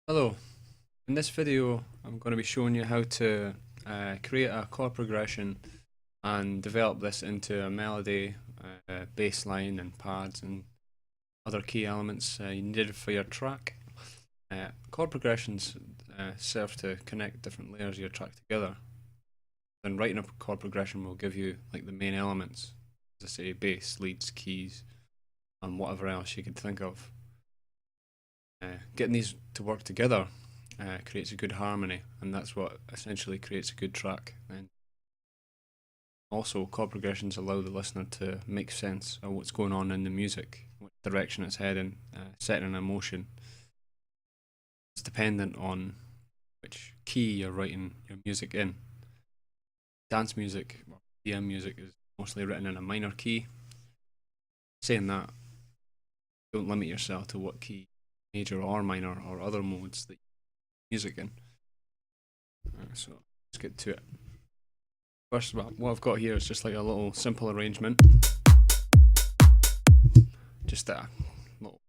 Hello, in this video I'm going to be showing you how to create a chord progression and develop this into a melody, bass line and pads and other key elements you needed for your track. Chord progressions serve to connect different layers of your track together. And writing a chord progression will give you like the main elements, as I say, bass, leads, keys and whatever else you could think of. Getting these to work together creates a good harmony, and that's what essentially creates a good track. And also, chord progressions allow the listener to make sense of what's going on in the music, what direction it's heading, setting an emotion. It's dependent on which key you're writing your music in. Dance music, or EDM music, is mostly written in a minor key. Saying that, don't limit yourself to what key, major or minor or other modes that you music in. So let's get to it. First, what I've got here is just like a little simple arrangement. Just a little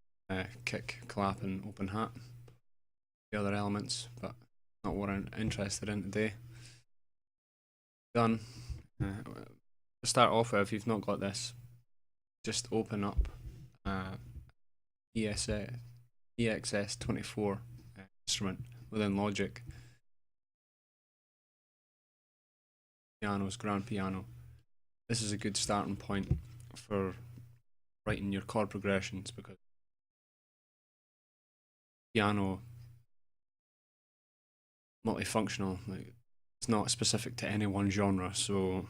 kick, clap and open hat. The other elements, but not what I'm interested in today. Done. To start off with, if you've not got this, just open up EXS24 instrument within Logic. Piano's grand piano. This is a good starting point for writing your chord progressions because piano multifunctional, like it's not specific to any one genre, so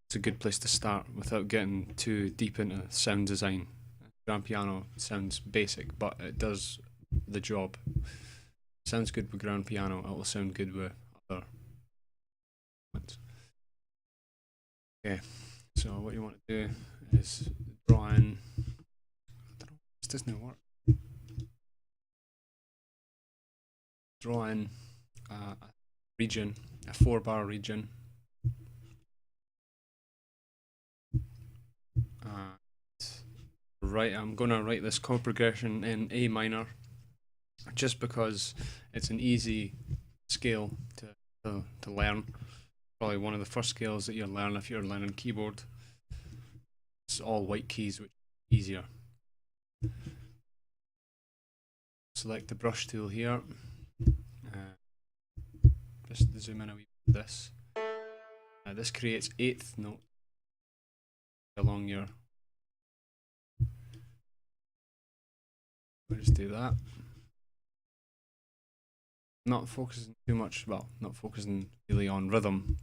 it's a good place to start without getting too deep into sound design. Grand piano sounds basic, but it does the job. Sounds good with grand piano, it will sound good with other ones. Okay, so what you want to do is draw in. I don't know, this doesn't work. Draw in a region, a 4-bar region. Right, I'm gonna write this chord progression in A minor, just because it's an easy scale to learn. Probably one of the first scales that you'll learn if you're learning keyboard. It's all white keys, which is easier. Select the brush tool here. Just zoom in a wee bit. This creates 8th note along your. We'll just do that. Not focusing too much, well, not focusing really on rhythm,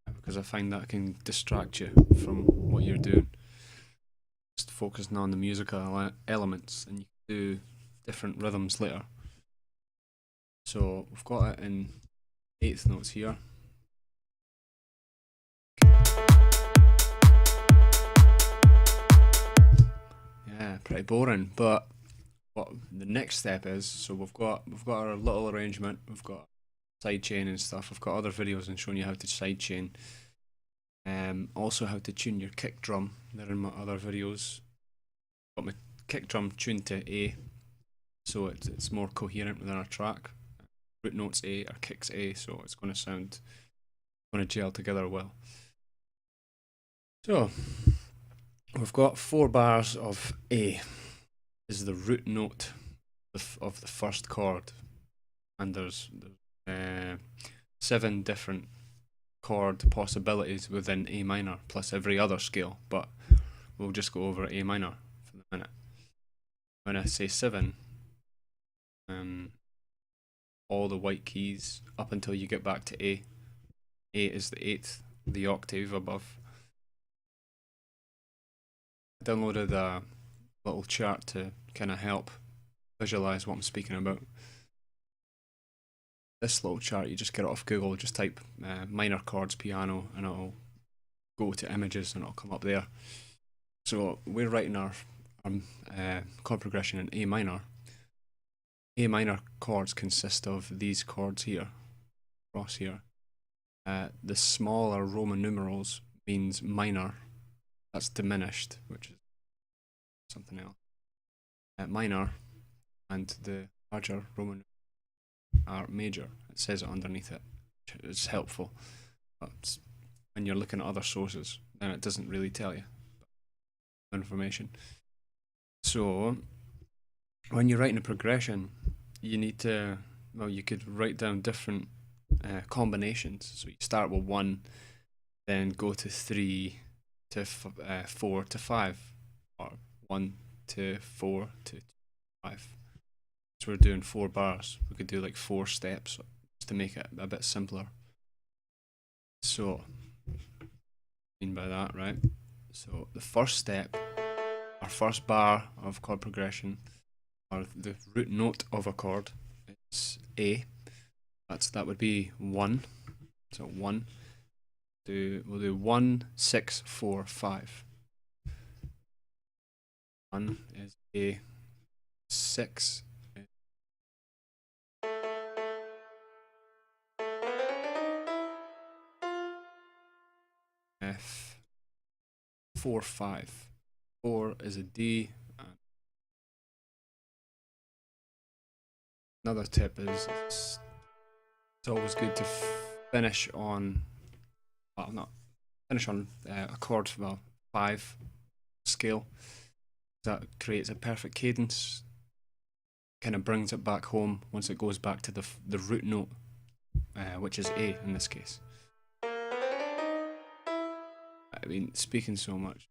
because I find that can distract you from what you're doing. Just focusing on the musical elements, and you can do different rhythms later. So we've got it in 8th notes here. Yeah, pretty boring, but what the next step is, so we've got our little arrangement, we've got sidechain and stuff. I've got other videos on showing you how to sidechain. Also how to tune your kick drum. They're in my other videos. Got my kick drum tuned to A, so it's more coherent within our track. Root notes A, our kicks A, so it's going to gel together well. So we've got 4 bars of A. This is the root note of the first chord, and there's 7 different chord possibilities within A minor plus every other scale, but we'll just go over A minor for the minute. When I say 7, all the white keys up until you get back to A. A is the 8th, the octave above. I downloaded a little chart to kind of help visualize what I'm speaking about. This little chart, you just get it off Google, just type minor chords piano and it'll go to images and it'll come up there. So we're writing our chord progression in A minor. A minor chords consist of these chords here, across here. The smaller Roman numerals means minor, that's diminished, which is something else. Minor, and the larger Roman are major. It says it underneath it, which is helpful. But when you're looking at other sources, then it doesn't really tell you information. So when you're writing a progression, you need to, well, you could write down different combinations. So you start with 1, then go to 3 to 4 to 5, or 1 to 4 to 5. So we're doing 4 bars. We could do like 4 steps just to make it a bit simpler. So, I mean by that, right? So the first step, our first bar of chord progression, or the root note of a chord, is A. That would be 1. So 1. We'll do 1, 6, 4, 5. 1 is A. 6 is F. 4, 5. 4 is a D. And another tip is it's always good to finish on, well, not finish on a chord, well, 5 scale. That creates a perfect cadence, kind of brings it back home once it goes back to the root note, which is A in this case. I mean, speaking so much.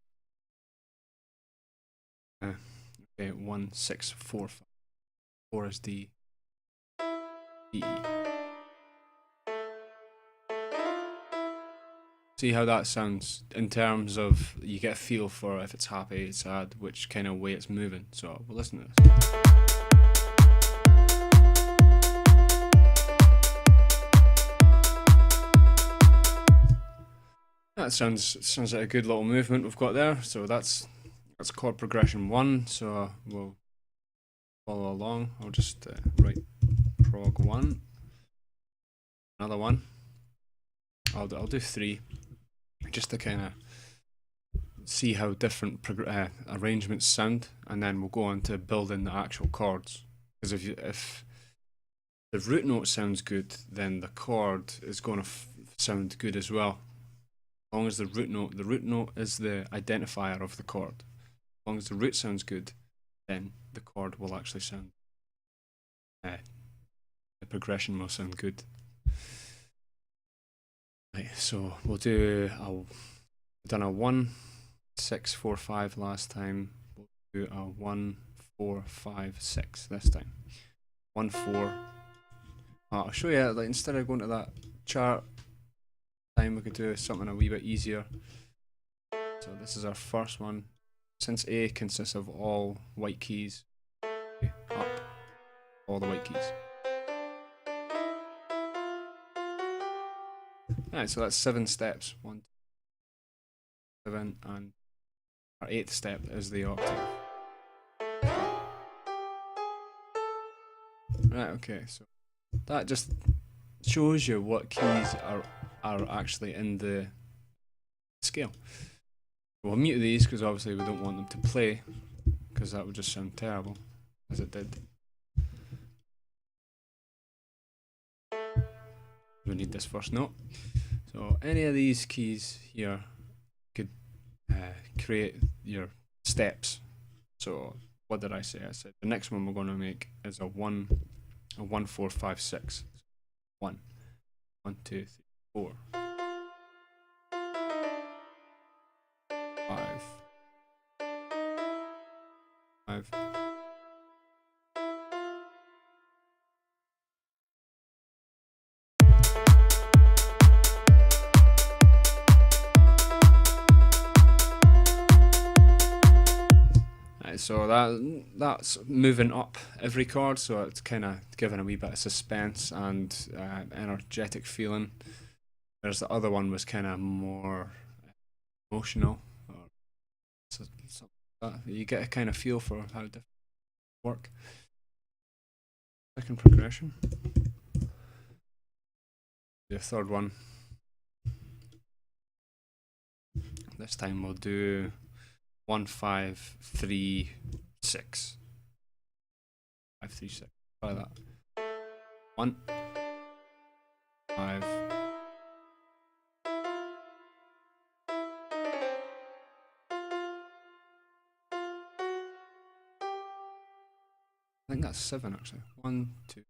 Okay, 1, 6, 4, 5. 4 is D. E. See how that sounds in terms of, you get a feel for if it's happy, sad, which kind of way it's moving. So we'll listen to this. That sounds like a good little movement we've got there. So that's chord progression 1. So we'll follow along. I'll just write prog 1. Another 1. I'll do 3, just to kind of see how different arrangements sound, and then we'll go on to building the actual chords. Because if the root note sounds good, then the chord is going to sound good as well. As long as the root note is the identifier of the chord. As long as the root sounds good, then the chord will actually sound, the progression will sound good. Right, so we'll do we've done a 1, 6, 4, 5 last time. We'll do a 1, 4, 5, 6 this time. 1, 4. I'll show you, like, instead of going to that chart time, we could do something a wee bit easier. So this is our first one. Since A consists of all white keys, okay, up all the white keys. Alright, so that's 7 steps. 1, 2, 7, and our 8th step is the octave. Right, okay, so that just shows you what keys are actually in the scale. We'll mute these because obviously we don't want them to play, because that would just sound terrible, as it did. We need this first note. So any of these keys here could create your steps. So what did I say? I said the next one we're going to make is a 1, 4, 5, 6. 1, 1, 2, 3, 4, 5, 5. So that's moving up every chord, so it's kind of giving a wee bit of suspense and energetic feeling. Whereas the other one was kind of more emotional, or something like that. You get a kind of feel for how different work. Second progression. The third one. This time we'll do 1, 5, 3, 6. 5, 3, 6. Try that. 1, 5. I think that's 7 actually. 1, 2.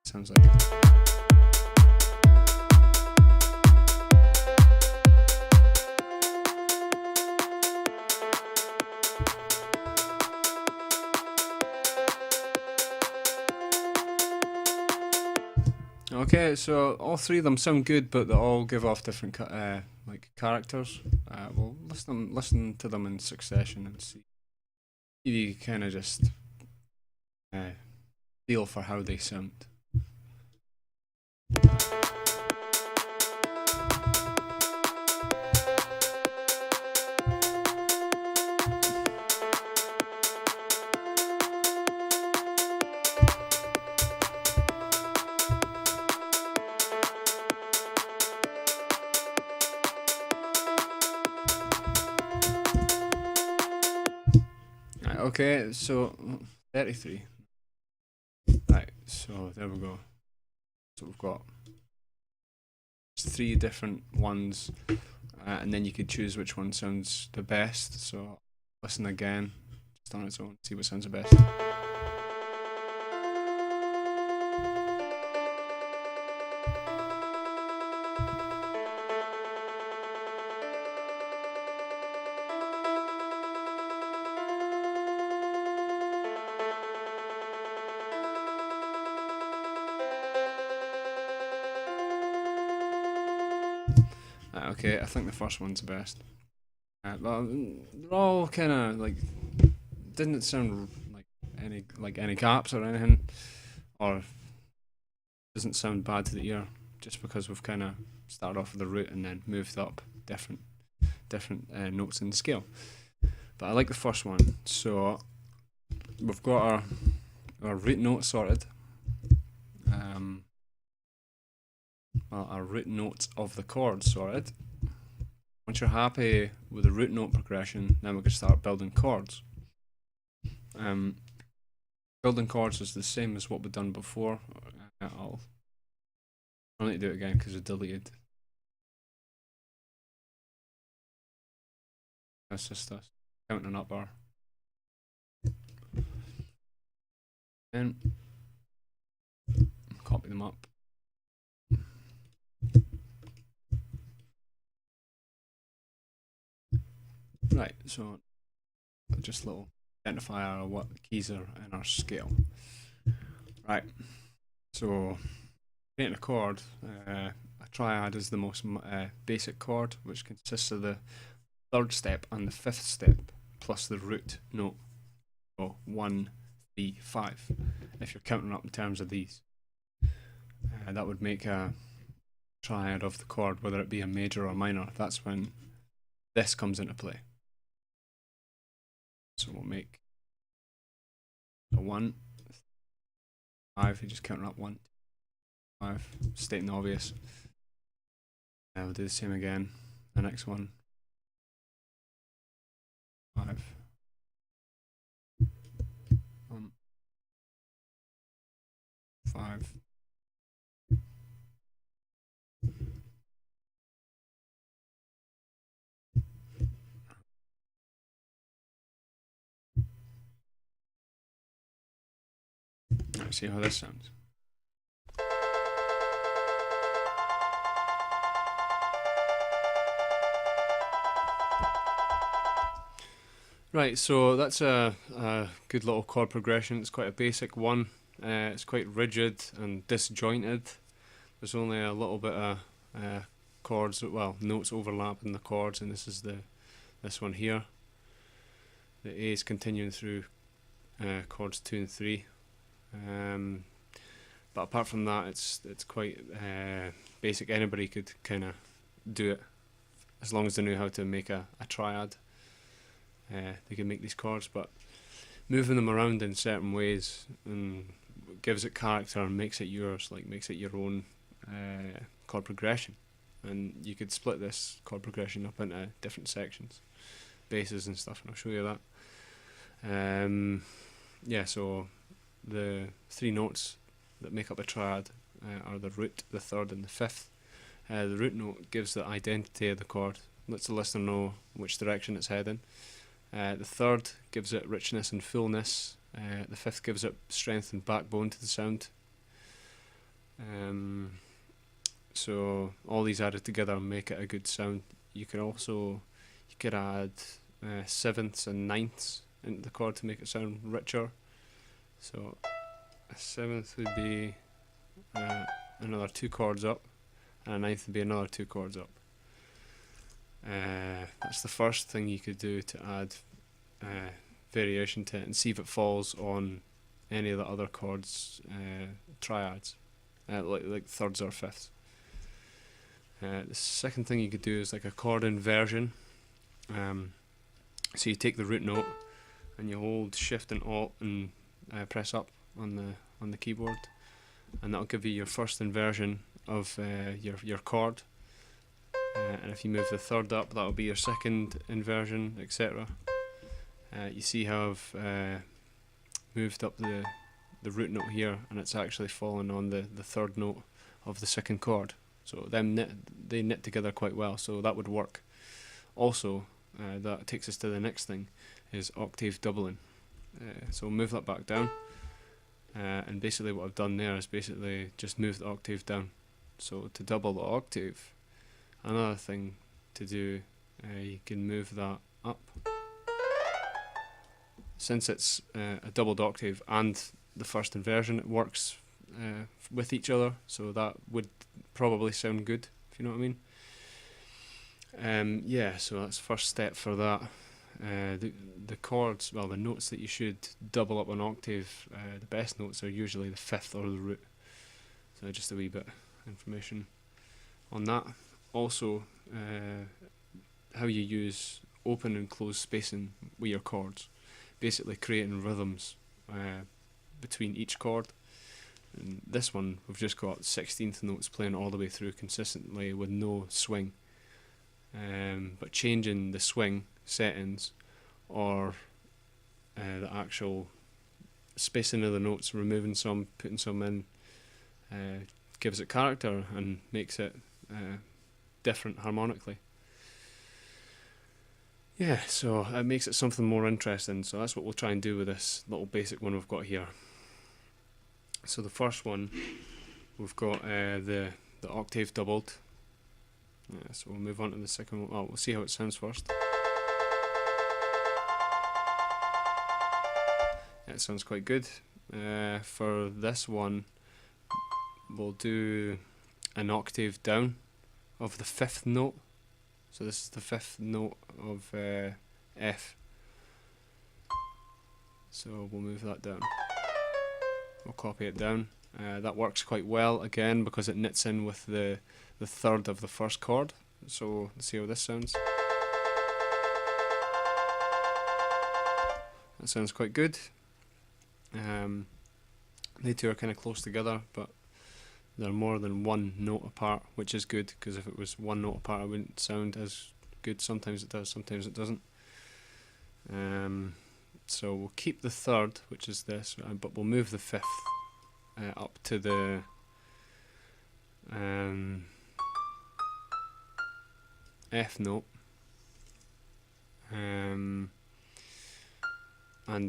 Sounds like it. Okay, so all three of them sound good, but they all give off different like characters. We'll listen to them in succession and see if you kind of just feel for how they sound. Okay, so 33. Right, so there we go. So we've got 3 different ones, and then you could choose which one sounds the best. So listen again, just on its own, see what sounds the best. Okay, I think the first one's the best. Well, they're all kind of like didn't sound like any gaps or anything, or doesn't sound bad to the ear, just because we've kind of started off with the root and then moved up different notes in the scale. But I like the first one. So we've got our root note sorted. Well, our root notes of the chord sorted. Once you're happy with the root note progression, then we can start building chords. Building chords is the same as what we've done before. I'll need to do it again because I deleted. That's just us counting up our. And copy them up. Right, so just a little identifier of what the keys are in our scale. Right, so creating a chord, a triad is the most basic chord, which consists of the 3rd step and the 5th step, plus the root note. So 1, 3, 5, if you're counting up in terms of these. That would make a triad of the chord, whether it be a major or minor. That's when this comes into play. So we'll make a 1, 5, you're just counting up 1, 5, stating the obvious. We'll do the same again, the next one. 5, 1, 5. Let's see how this sounds. Right, so that's a good little chord progression. It's quite a basic one. It's quite rigid and disjointed. There's only a little bit of chords, well, notes overlap in the chords, and this is this one here. The A is continuing through chords 2 and 3. But apart from that, it's quite basic. Anybody could kind of do it as long as they knew how to make a triad. They can make these chords, but moving them around in certain ways and gives it character and makes it yours, like makes it your own chord progression. And you could split this chord progression up into different sections, basses and stuff, and I'll show you that. Yeah, so the three notes that make up a triad are the root, the third, and the fifth. The root note gives the identity of the chord, lets the listener know which direction it's heading. The third gives it richness and fullness. The fifth gives it strength and backbone to the sound. So all these added together make it a good sound. You could add sevenths and ninths into the chord to make it sound richer. So a seventh would be another 2 chords up, and a ninth would be another 2 chords up. That's the first thing you could do to add variation to it, and see if it falls on any of the other chords triads, like thirds or fifths. The second thing you could do is like a chord inversion. So you take the root note and you hold Shift and Alt and press up on the keyboard, and that'll give you your first inversion of your chord. And if you move the third up, that'll be your second inversion, etc. You see how I've moved up the root note here, and it's actually fallen on the third note of the second chord. So they knit together quite well, so that would work. Also, that takes us to the next thing, is octave doubling. So we'll move that back down, and basically what I've done there is basically just move the octave down. So to double the octave, another thing to do, you can move that up. Since it's a doubled octave and the first inversion, it works with each other, so that would probably sound good, if you know what I mean. Yeah, so that's the first step for that. The chords, well, the notes that you should double up an octave, the best notes are usually the fifth or the root. So just a wee bit of information on that. Also, how you use open and close spacing with your chords, basically creating rhythms between each chord. And this one, we've just got 16th notes playing all the way through consistently with no swing. But changing the swing settings or the actual spacing of the notes, removing some, putting some in, gives it character and makes it different harmonically. Yeah, so it makes it something more interesting, so that's what we'll try and do with this little basic one we've got here. So the first one, we've got the octave doubled. So we'll move on to the second one. We'll see how it sounds first. Yeah, it sounds quite good. For this one, we'll do an octave down of the fifth note. So this is the fifth note of F. So we'll move that down. We'll copy it down. That works quite well again because it knits in with the third of the first chord. So let's see how this sounds. That sounds quite good. They two are kind of close together, but they're more than one note apart, which is good, because if it was one note apart it wouldn't sound as good. Sometimes it does, sometimes it doesn't. So we'll keep the third, which is this, but we'll move the fifth up to the F note, and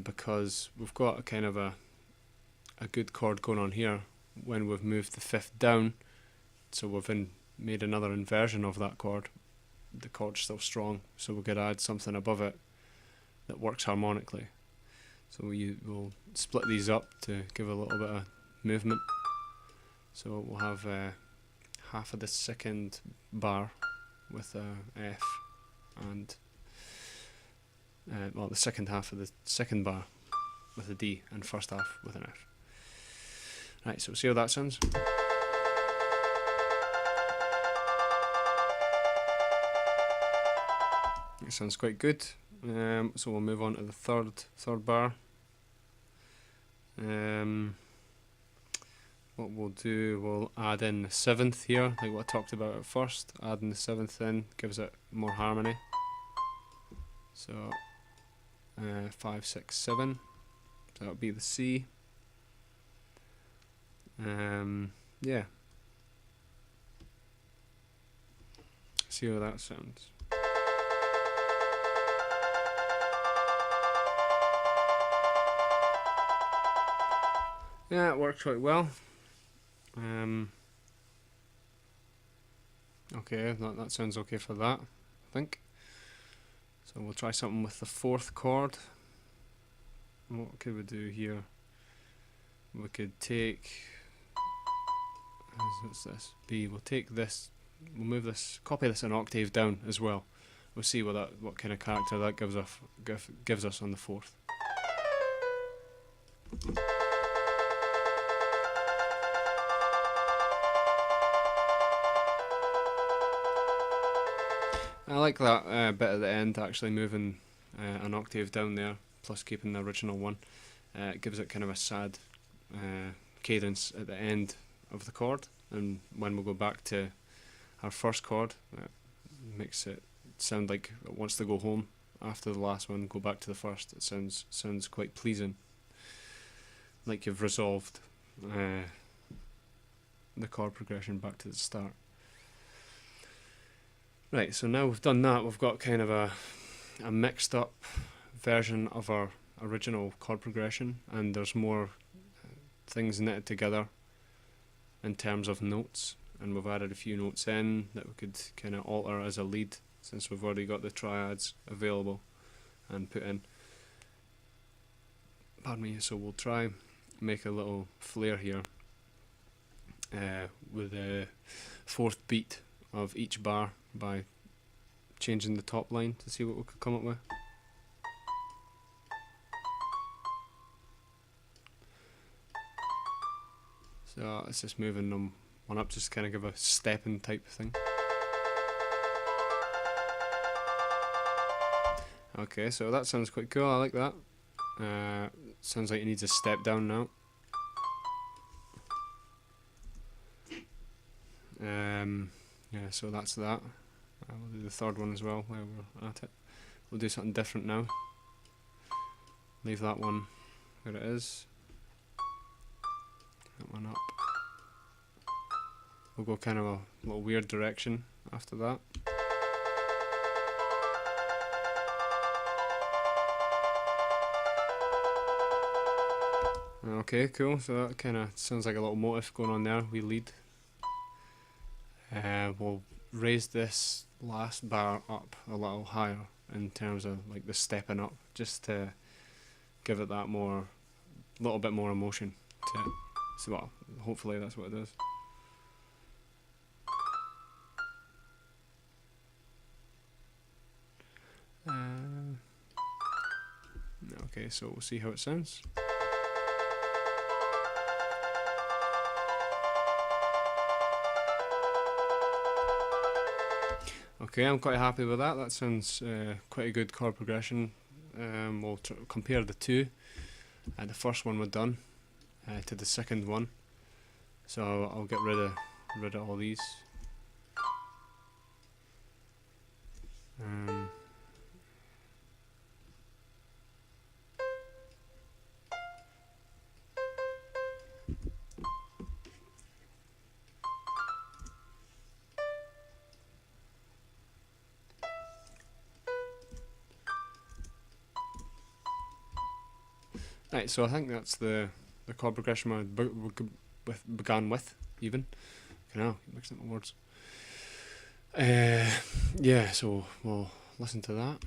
because we've got a kind of a good chord going on here, when we've moved the fifth down, so we've made another inversion of that chord, the chord's still strong, so we could add something above it that works harmonically. So we'll split these up to give a little bit of movement. So we'll have half of the second bar with a F, and the second half of the second bar with a D, and first half with an F. Right, so see how that sounds. It sounds quite good. So we'll move on to the third bar. What we'll do, we'll add in the seventh here, like what I talked about at first. Adding the seventh in gives it more harmony. So 5, 6, 7. So that'll be the C. Yeah. See how that sounds. Yeah, it worked quite well. Okay, that sounds okay for that, I think. So we'll try something with the 4th chord. What could we do here? We could take, what's this? B. We'll take this, we'll move this, copy this an octave down as well. We'll see what kind of character that gives us on the 4th. I like that bit at the end, actually moving an octave down there, plus keeping the original one. It gives it kind of a sad cadence at the end of the chord, and when we go back to our 1st chord, it makes it sound like it wants to go home after the last one, go back to the 1st. It sounds quite pleasing, like you've resolved the chord progression back to the start. Right, so now we've done that, we've got kind of a mixed up version of our original chord progression, and there's more things knitted together in terms of notes, and we've added a few notes in that we could kind of alter as a lead, since we've already got the triads available and put in. Pardon me, so we'll try make a little flare here with the 4th beat of each bar by changing the top line to see what we could come up with. So it's just moving them one up, just kind of give a stepping type thing. Okay, so that sounds quite cool, I like that. Sounds like it needs a step down now. Yeah, so that's that. We'll do the 3rd one as well while we're at it. We'll do something different now. Leave that one where it is. That one up. We'll go kind of a little weird direction after that. Okay, cool. So that kind of sounds like a little motif going on there. We lead. We'll raise this last bar up a little higher in terms of like the stepping up, just to give it that little bit more emotion to it. So well, hopefully that's what it does. Okay, so we'll see how it sounds. Okay, I'm quite happy with that. That sounds quite a good chord progression. We'll compare the two. The first one we've done to the 2nd one. So I'll get rid of all these. Right, so I think that's the chord progression we began with, even. Keep mixing up my words. Yeah, so we'll listen to that.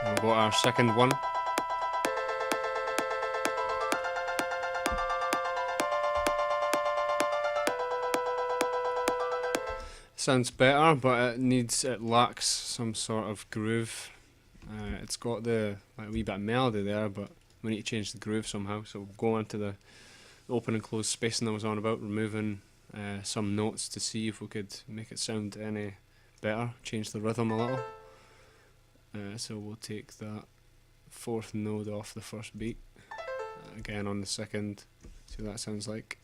And we'll go our 2nd one. Sounds better, but it lacks some sort of groove. It's got the wee bit of melody there, but we need to change the groove somehow. So we'll go into the open and closed spacing I was on about, removing some notes to see if we could make it sound any better, change the rhythm a little. So we'll take that 4th node off the 1st beat again on the second, see what that sounds like.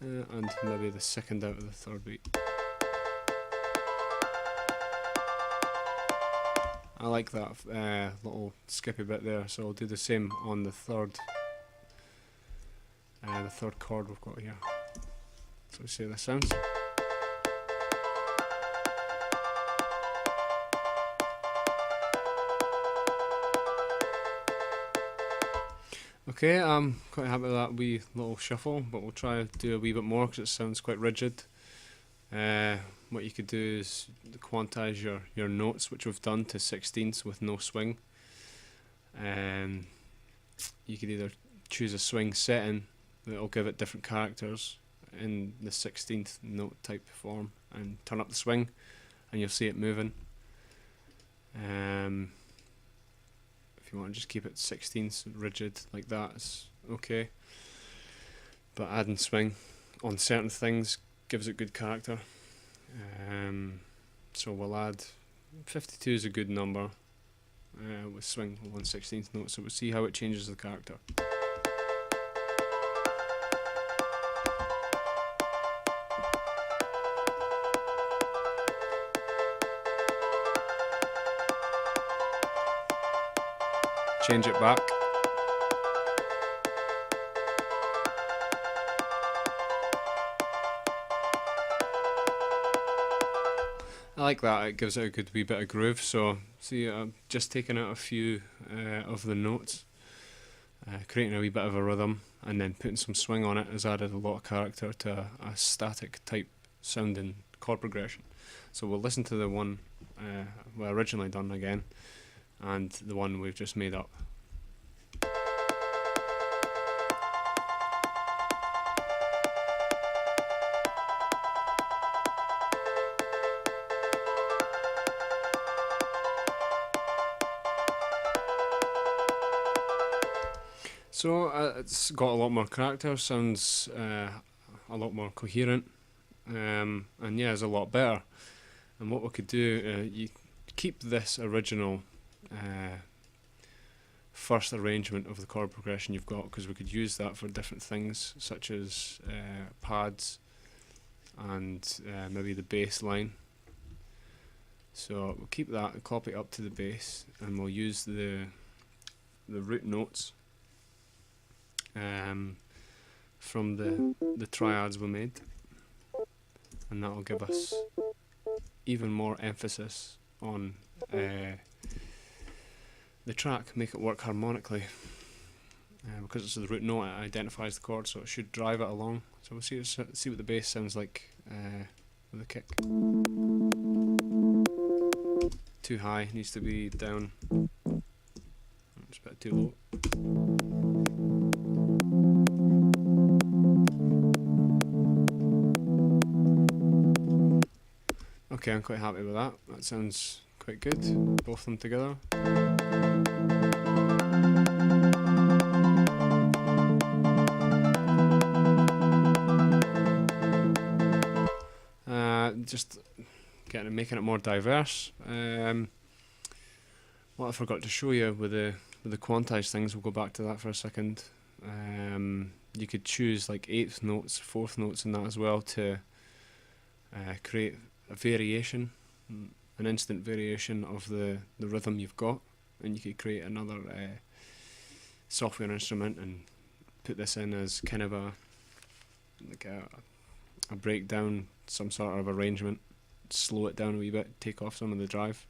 And maybe the second out of the third beat. I like that little skippy bit there, so I'll do the same on the third chord we've got here. So see how this sounds. Okay, I'm quite happy with that wee little shuffle, but we'll try to do a wee bit more because it sounds quite rigid. What you could do is quantize your notes, which we've done, to 16ths with no swing. You could either choose a swing setting that will give it different characters in the 16th note type form, and turn up the swing and you'll see it moving. If you want to just keep it 16ths rigid like that, it's okay, but adding swing on certain things gives it good character. So we'll add 52 is a good number with swing 1/16th note, so we'll see how it changes the character. Change it back. I like that, it gives it a good wee bit of groove. So see, I'm just taking out a few of the notes, creating a wee bit of a rhythm, and then putting some swing on it has added a lot of character to a static type sounding chord progression. So we'll listen to the one we originally done again, and the one we've just made up. So it's got a lot more character, sounds a lot more coherent, and yeah, it's a lot better. And what we could do, you keep this original first arrangement of the chord progression you've got, because we could use that for different things such as pads and maybe the bass line. So we'll keep that and copy it up to the bass, and we'll use the root notes from the triads we made, and that will give us even more emphasis on the track, make it work harmonically, because it's the root note, it identifies the chord, so it should drive it along. So we'll see what the bass sounds like with a kick. Too high, needs to be down. It's a bit too low. Okay, I'm quite happy with that. That sounds quite good, both of them together. Just making it more diverse. What I forgot to show you with the quantized things, we'll go back to that for a second. You could choose like 8th notes, 4th notes in that as well to create a variation, an instant variation of the rhythm you've got, and you could create another software instrument and put this in as kind of a breakdown, some sort of arrangement, slow it down a wee bit, take off some of the drive,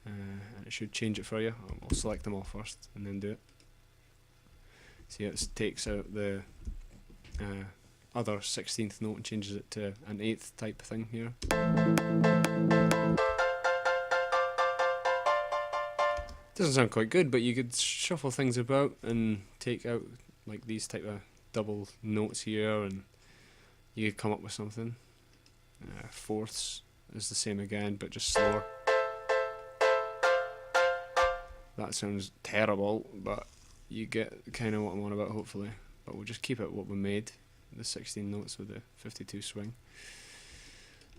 and it should change it for you. I'll select them all first and then do it. See, it takes out the other 16th note and changes it to an 8th type thing here. Doesn't sound quite good, but you could shuffle things about and take out like these type of double notes here, and you could come up with something. Fourths is the same again, but just slower. That sounds terrible, but you get kind of what I'm on about, hopefully. But we'll just keep it what we made, the 16 notes with the 52 swing.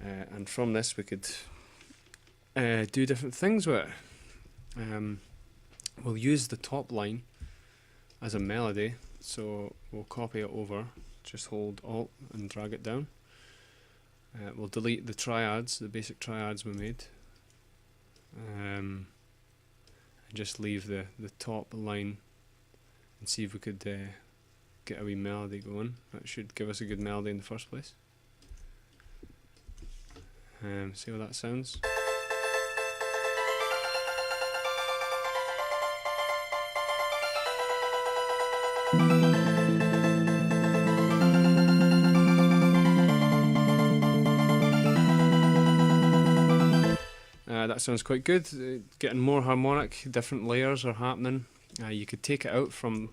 And from this we could do different things with it. we'll use the top line as a melody, so we'll copy it over, just hold Alt and drag it down. We'll delete the triads, the basic triads we made, and just leave the top line and see if we could get a wee melody going. That should give us a good melody in the first place. See how that sounds. That sounds quite good. Getting more harmonic, different layers are happening. You could take it out from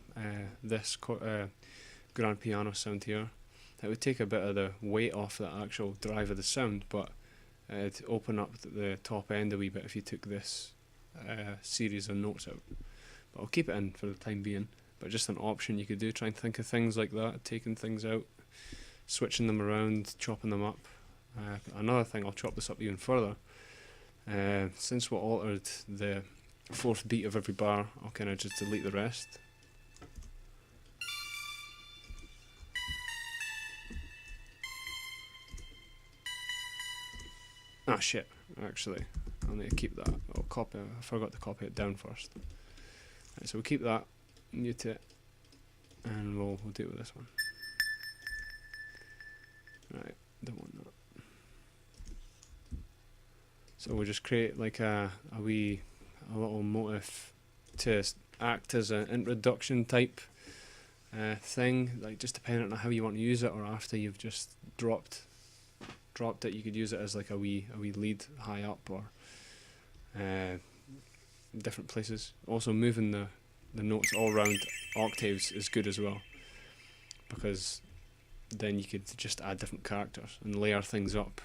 this grand piano sound here. That would take a bit of the weight off the actual drive of the sound, but it'd open up the top end a wee bit if you took this series of notes out. But I'll keep it in for the time being. But just an option you could do, try and think of things like that, taking things out, switching them around, chopping them up. Another thing, I'll chop this up even further. Since we altered the fourth beat of every bar, I'll kind of just delete the rest. Ah shit, actually, I'll need to keep that. I'll copy, I forgot to copy it down first. Right, so we'll keep that, mute it, and we'll deal with this one. Right, don't want that. So we'll just create like a little motif to act as an introduction type thing, like just depending on how you want to use it, or after you've just dropped it, you could use it as like a wee lead high up, or different places. Also moving the notes all around octaves is good as well, because then you could just add different characters and layer things up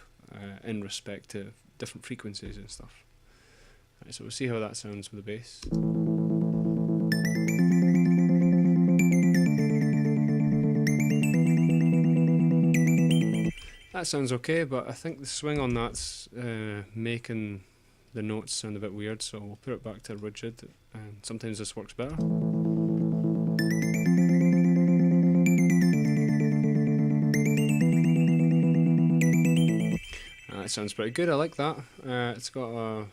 in respect to different frequencies and stuff. Right, so we'll see how that sounds with the bass. That sounds okay, but I think the swing on that's making the notes sound a bit weird, so we'll put it back to rigid, and sometimes this works better. That sounds pretty good, I like that. It's got a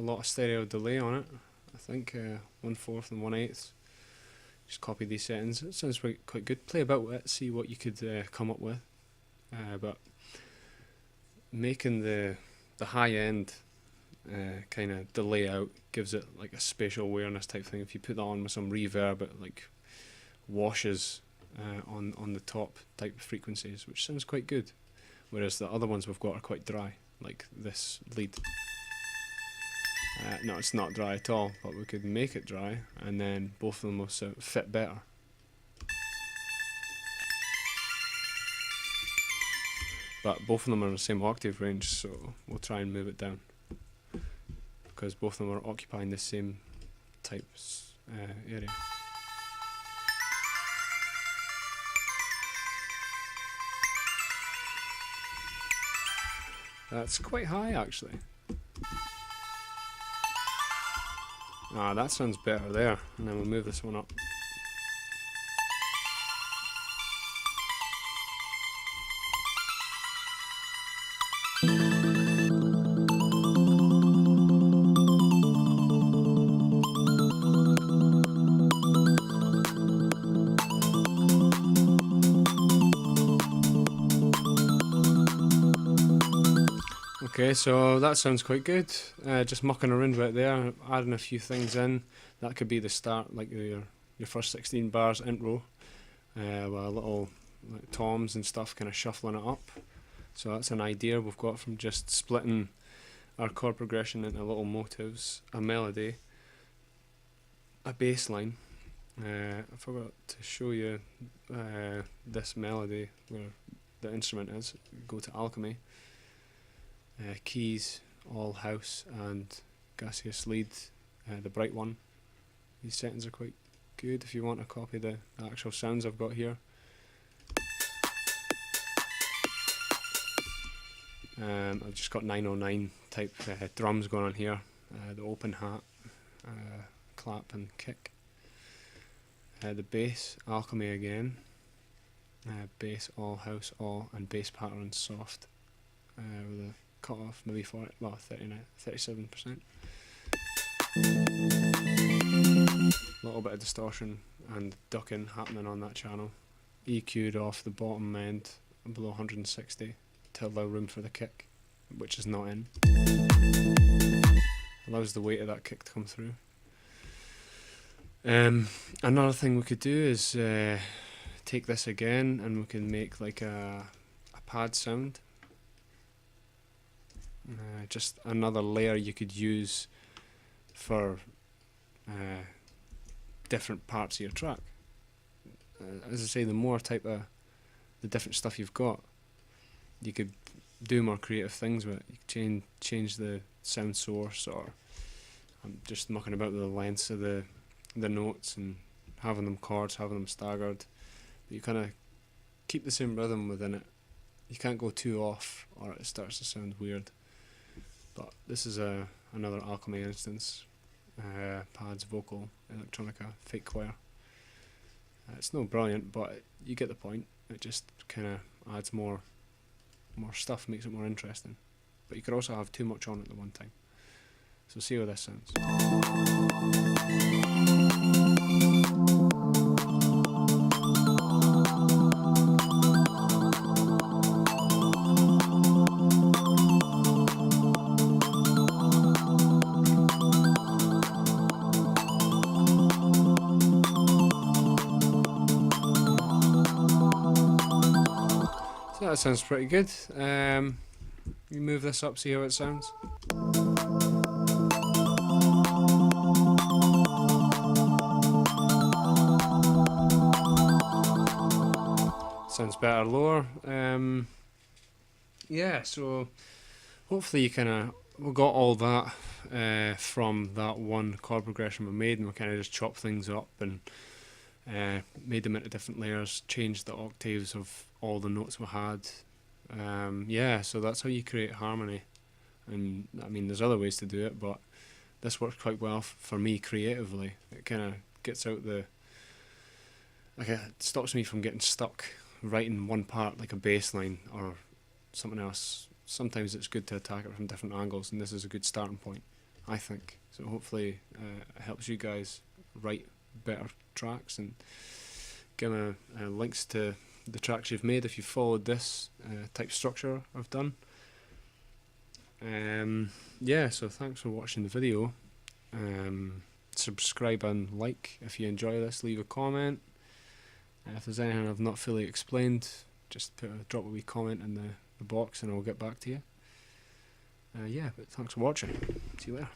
lot of stereo delay on it, I think 1/4 and 1/8. Just copy these settings, it sounds quite good. Play about with it, see what you could come up with. But making the high end kind of delay out gives it like a spatial awareness type thing. If you put that on with some reverb, it like washes on the top type of frequencies, which sounds quite good. Whereas the other ones we've got are quite dry, like this lead. No, it's not dry at all, but we could make it dry, and then both of them will fit better. But both of them are in the same octave range, so we'll try and move it down, because both of them are occupying the same type area. That's quite high actually. Ah, that sounds better there, and then we'll move this one up. Okay, so that sounds quite good. Just mucking around right there, adding a few things in. That could be the start, like your first 16 bars intro, with a little like toms and stuff, kind of shuffling it up. So that's an idea we've got from just splitting our chord progression into little motives, a melody, a bass line. I forgot to show you this melody where the instrument is. Go to Alchemy. Keys, all house, and gaseous lead, the bright one. These settings are quite good if you want to copy the actual sounds I've got here. I've just got 909 type drums going on here, the open hat, clap and kick. The bass, alchemy again. Bass, all, house, all, and bass pattern soft. With a cut off, maybe 37%. A little bit of distortion and ducking happening on that channel. EQ'd off the bottom end below 160 to allow room for the kick, which is not in. Allows the weight of that kick to come through. Another thing we could do is take this again and we can make like a pad sound. Just another layer you could use for different parts of your track. As I say, the more the different stuff you've got, you could do more creative things with it. You could change the sound source, or I'm just mucking about with the lengths of the notes and having them chords, having them staggered. But you kind of keep the same rhythm within it. You can't go too off or it starts to sound weird. But this is another alchemy instance. Pads, vocal, electronica, fake choir. It's no brilliant, but you get the point. It just kind of adds more stuff, makes it more interesting. But you could also have too much on at the one time. So see how this sounds. So that sounds pretty good. You move this up, see how it sounds. Sounds better lower. Yeah, so hopefully you we got all that from that one chord progression we made, and we kind of just chopped things up and made them into different layers, changed the octaves of all the notes we had. Yeah, so that's how you create harmony. And I mean, there's other ways to do it, but this works quite well for me creatively. It kind of gets out it stops me from getting stuck writing one part like a bass line or something else. Sometimes it's good to attack it from different angles, and this is a good starting point, I think. So hopefully it helps you guys write better tracks, and give me links to the tracks you've made if you followed this type structure I've done. Yeah, so thanks for watching the video. Subscribe and like if you enjoy this, leave a comment. If there's anything I've not fully explained, just drop a wee comment in the box and I'll get back to you. Yeah, but thanks for watching. See you later.